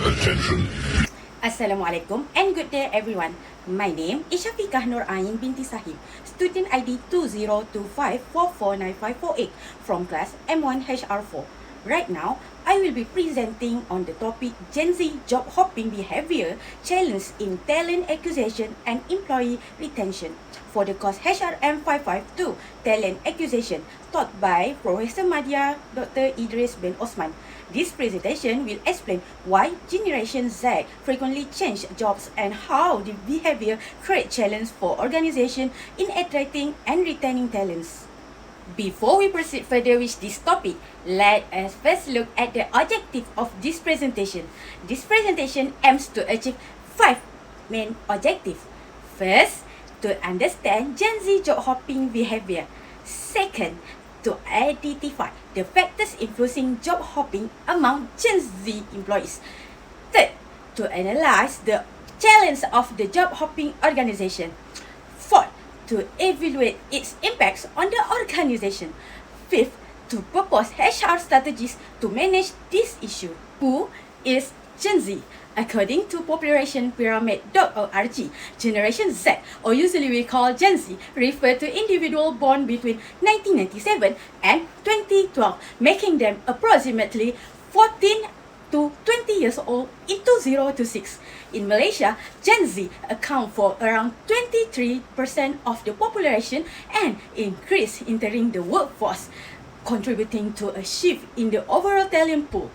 Attention. Assalamualaikum and good day everyone. My name is Syafiqah Nur Ain binti Sahib, student ID 2025449548 from class M1 HR4. Right now, I will be presenting on the topic Gen Z job hopping behavior challenge in talent acquisition and employee retention for the course HRM552 Talent Acquisition taught by Professor Madya Dr. Idris bin Osman. This presentation will explain why Generation Z frequently change jobs and how the behavior create challenge for organization in attracting and retaining talents. Before we proceed further with this topic, let us first look at the objective of this presentation. This presentation aims to achieve 5 main objectives. First, to understand Gen Z job hopping behavior. Second, to identify the factors influencing job hopping among Gen Z employees. Third, to analyze the challenge of the job hopping organization. Fourth, to evaluate its impacts on the organization. Fifth, to propose HR strategies to manage this issue. Who is Gen Z? According to populationpyramid.org, Generation Z, or usually we call Gen Z, refer to individuals born between 1997 and 2012, making them approximately 14 to 20 years old in 2026. In Malaysia, Gen Z account for around 23% of the population and increase entering the workforce, contributing to a shift in the overall talent pool.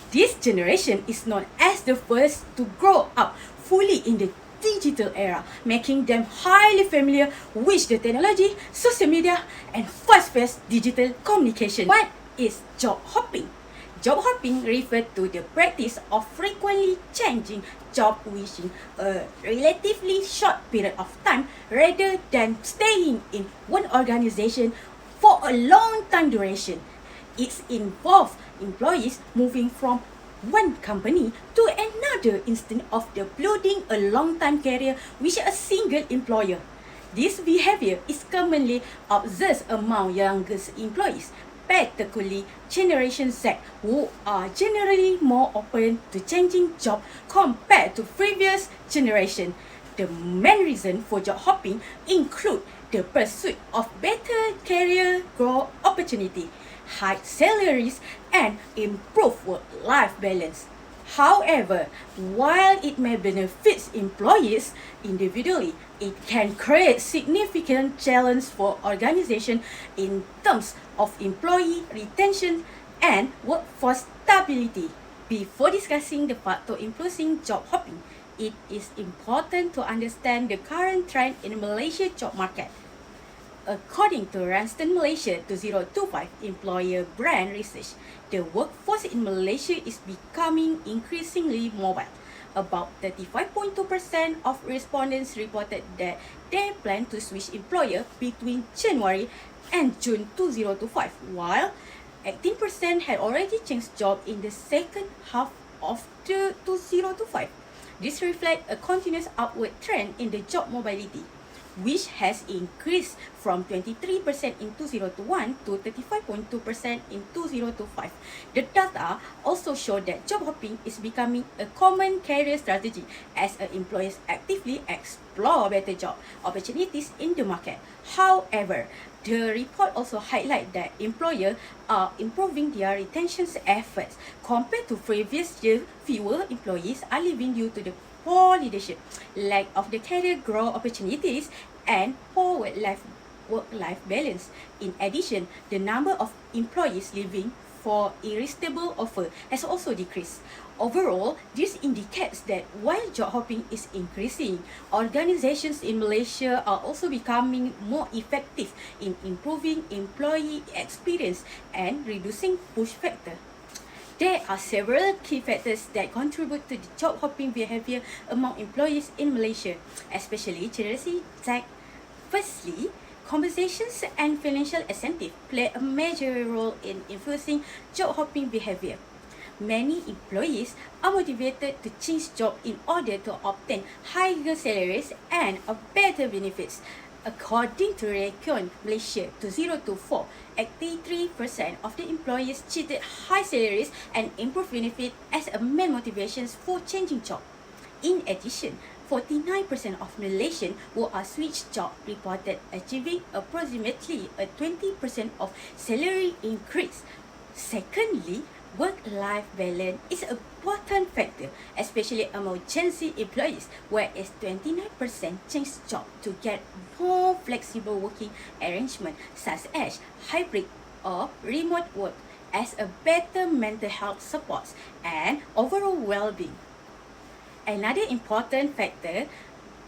This generation is known as the first to grow up fully in the digital era, making them highly familiar with the technology, social media, and fast-paced digital communication. What is job hopping? Job hopping refers to the practice of frequently changing job within a relatively short period of time rather than staying in one organization for a long time duration. It involves employees moving from one company to another instead of building a long-time career with a single employer. This behavior is commonly observed among younger employees, particularly Generation Z, who are generally more open to changing jobs compared to previous generation. The main reason for job hopping include the pursuit of better career growth opportunity, high salaries, and improved work-life balance. However, while it may benefit employees individually, it can create significant challenge for organizations in terms of employee retention and workforce stability. Before discussing the factor influencing job hopping, it is important to understand the current trend in Malaysia job market. According to Randstad Malaysia 2025 Employer Brand Research, the workforce in Malaysia is becoming increasingly mobile. About 35.2% of respondents reported that they plan to switch employer between January and June 2025, while 18% had already changed job in the second half of 2025. This reflects a continuous upward trend in the job mobility, which has increased from 23% in 2021 to 35.2% in 2025. The data also show that job hopping is becoming a common career strategy as employers actively explore better job opportunities in the market. However, the report also highlight that employers are improving their retention efforts. Compared to previous year, fewer employees are leaving due to the poor leadership, lack of the career growth opportunities, and poor work-life balance. In addition, the number of employees leaving for irresistible offer has also decreased. Overall, this indicates that while job hopping is increasing, organizations in Malaysia are also becoming more effective in improving employee experience and reducing push factor. There are several key factors that contribute to the job hopping behavior among employees in Malaysia, especially Generation Z. Firstly, compensations and financial incentives play a major role in influencing job hopping behavior. Many employees are motivated to change jobs in order to obtain higher salaries and better benefits. According to Recon Malaysia 2024, 83% of the employees cited high salaries and improved benefit as a main motivations for changing job. In addition, 49% of Malaysians who are switched job reported achieving approximately a 20% of salary increase. Secondly, work-life balance is an important factor, especially among Gen Z employees, whereas 29% change job to get more flexible working arrangement such as hybrid or remote work as a better mental health support and overall well-being. Another important factor,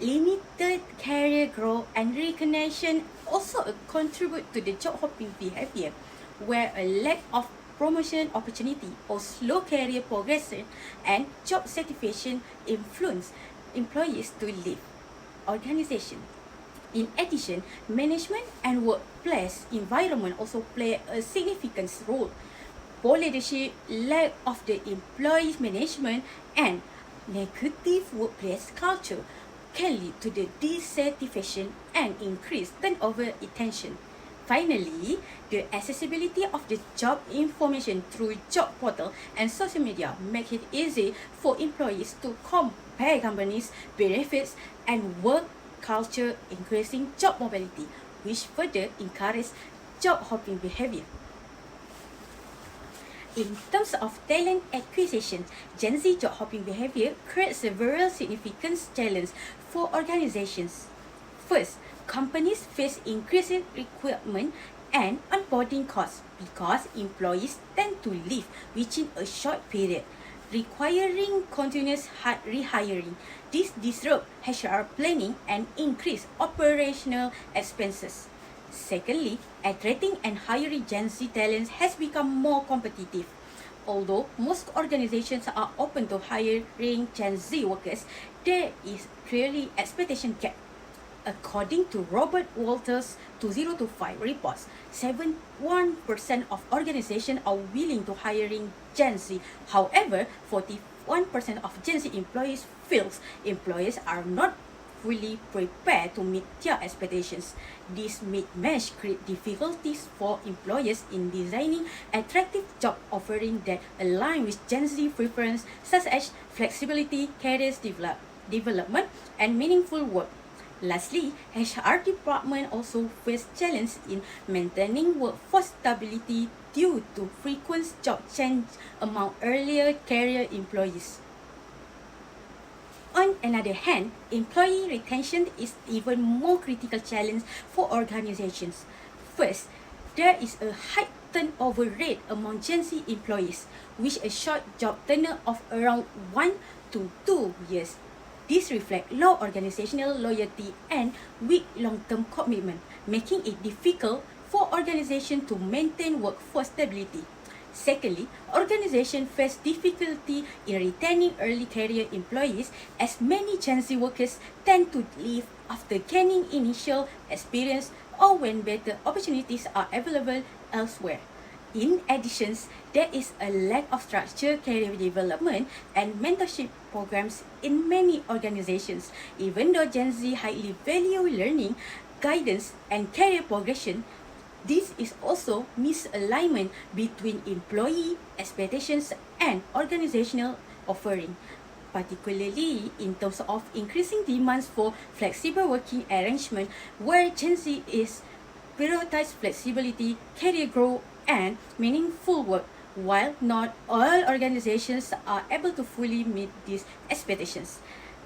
limited career growth and recognition also contribute to the job hopping behavior, where a lack of promotion opportunity or slow career progression and job satisfaction influence employees to leave organization. In addition, management and workplace environment also play a significant role. Poor leadership, lack of the employee management, and negative workplace culture can lead to the dissatisfaction and increased turnover attention. Finally, the accessibility of the job information through job portal and social media make it easy for employees to compare companies' benefits and work culture, increasing job mobility, which further encourages job hopping behavior. In terms of talent acquisition, Gen Z job hopping behavior creates several significant challenges for organizations. First, companies face increasing requirement and onboarding costs because employees tend to leave within a short period, requiring continuous rehiring. This disrupts HR planning and increase operational expenses. Secondly, attracting and hiring Gen Z talents has become more competitive. Although most organizations are open to hiring Gen Z workers, there is clearly expectation gap. According to Robert Walters' 2025 reports, 71% of organizations are willing to hiring Gen Z. However, 41% of Gen Z employees feels employers are not fully prepared to meet their expectations. This mismatch creates difficulties for employers in designing attractive job offerings that align with Gen Z preferences, such as flexibility, career development, and meaningful work. Lastly, HR department also face challenges in maintaining workforce stability due to frequent job change among earlier career employees. On another hand, employee retention is even more critical challenge for organizations. First, there is a high turnover rate among Gen Z employees, with a short job tenure of around 1 to 2 years. This reflects low organizational loyalty and weak long-term commitment, making it difficult for organizations to maintain workforce stability. Secondly, organizations face difficulty in retaining early career employees as many Gen Z workers tend to leave after gaining initial experience or when better opportunities are available elsewhere. In addition, there is a lack of structured career development and mentorship programs in many organizations. Even though Gen Z highly value learning, guidance, and career progression, this is also misalignment between employee expectations and organizational offering, particularly in terms of increasing demands for flexible working arrangement where Gen Z is prioritize flexibility, career growth, and meaningful work, while not all organizations are able to fully meet these expectations.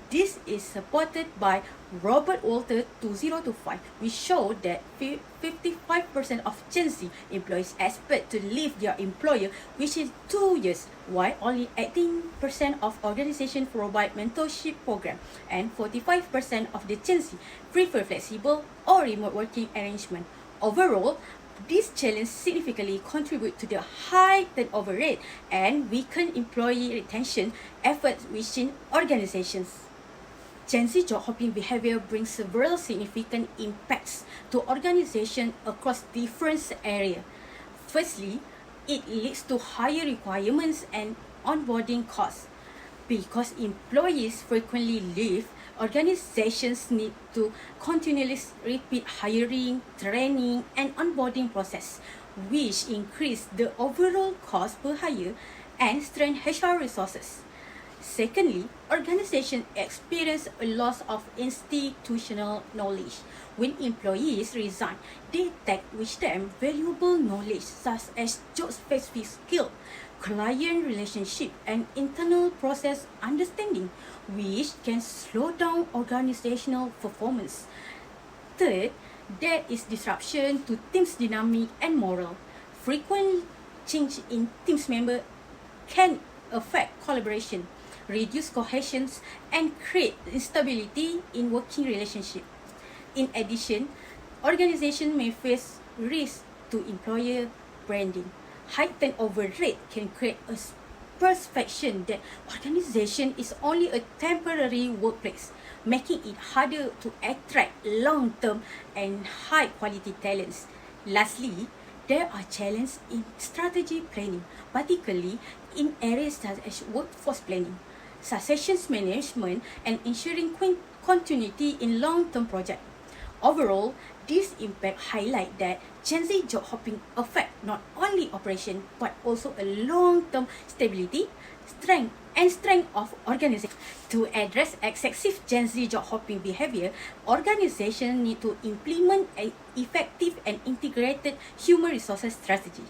This is supported by Robert Walter 2025, which showed that 55% of Gen Z employees expect to leave their employer within 2 years, while only 18% of organizations provide mentorship program, and 45% of the Gen Z prefer flexible or remote working arrangement. Overall, this challenge significantly contribute to the high turnover rate and weaken employee retention efforts within organizations. Gen Z job hopping behavior brings several significant impacts to organizations across different areas. Firstly, it leads to higher requirements and onboarding costs. Because employees frequently leave organizations need to continually repeat hiring, training, and onboarding process, which increase the overall cost per hire and strain HR resources. Secondly, organizations experience a loss of institutional knowledge. When employees resign, they take with them valuable knowledge such as job-specific skill, client relationship, and internal process understanding, which can slow down organizational performance. Third, there is disruption to team's dynamic and morale. Frequent change in team's member can affect collaboration, reduce cohesion, and create instability in working relationship. In addition, organization may face risk to employer branding. High turnover rate can create a perception that organization is only a temporary workplace, making it harder to attract long-term and high-quality talents. Lastly, there are challenges in strategy planning, particularly in areas such as workforce planning, succession management, and ensuring continuity in long-term projects. Overall, this impact highlight that Gen Z job hopping affect not only operation but also a long-term stability, strength of organization. To address excessive Gen Z job hopping behavior, organizations need to implement an effective and integrated human resources strategy.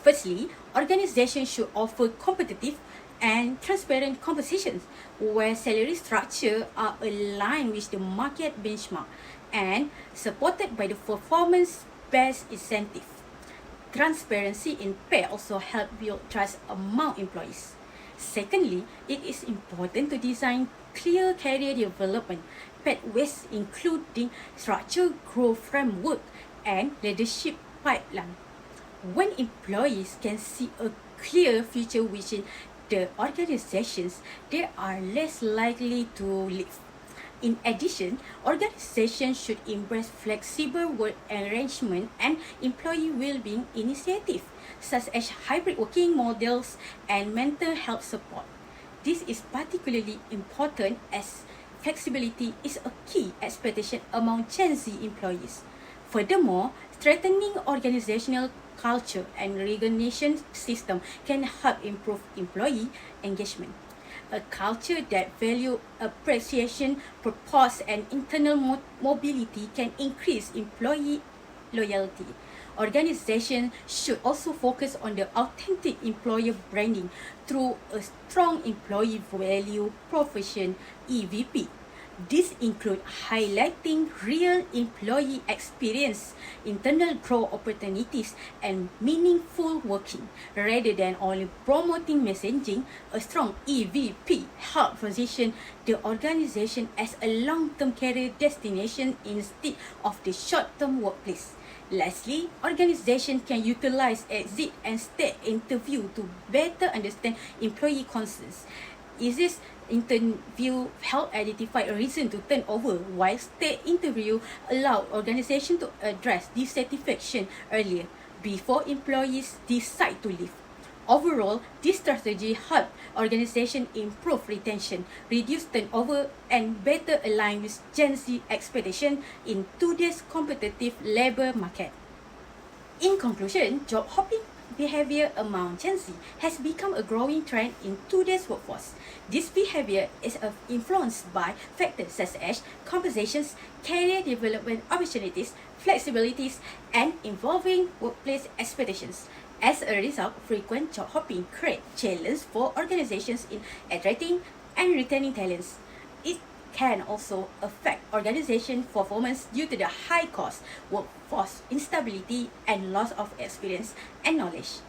Firstly, organizations should offer competitive and transparent compensation where salary structure are aligned with the market benchmark and supported by the performance-based incentive. Transparency in pay also help build trust among employees. Secondly, it is important to design clear career development pathways including structured growth framework and leadership pipeline. When employees can see a clear future within the organizations, they are less likely to leave. In addition, organizations should embrace flexible work arrangement and employee well-being initiatives, such as hybrid working models and mental health support. This is particularly important as flexibility is a key expectation among Gen Z employees. Furthermore, strengthening organizational culture and recognition system can help improve employee engagement. A culture that value appreciation, purpose, and internal mobility can increase employee loyalty. Organizations should also focus on the authentic employer branding through a strong employee value proposition (EVP). This includes highlighting real employee experience, internal growth opportunities, and meaningful working, rather than only promoting messaging. A strong EVP helps position the organization as a long-term career destination instead of the short-term workplace. Lastly, organizations can utilize exit and stay interview to better understand employee concerns. Exit interview help identify a reason to turn over, while stay interview allow organization to address dissatisfaction earlier before employees decide to leave. Overall, this strategy help organization improve retention, reduce turnover, and better align with Gen Z expectation in today's competitive labor market. In conclusion, job hopping behavior among Gen Z has become a growing trend in today's workforce. This behavior is influenced by factors such as compensations, career development opportunities, flexibilities, and evolving workplace expectations. As a result, frequent job hopping creates challenges for organizations in attracting and retaining talents. It can also affect organization performance due to the high cost, workforce instability, and loss of experience and knowledge.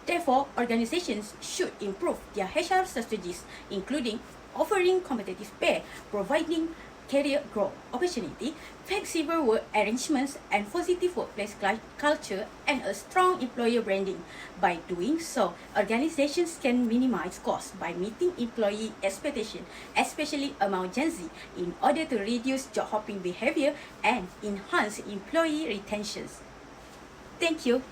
Therefore, organizations should improve their HR strategies, including offering competitive pay, providing career growth opportunity, flexible work arrangements, and positive workplace culture, and a strong employer branding. By doing so, organizations can minimize costs by meeting employee expectations, especially among Gen Z, in order to reduce job hopping behavior and enhance employee retention. Thank you.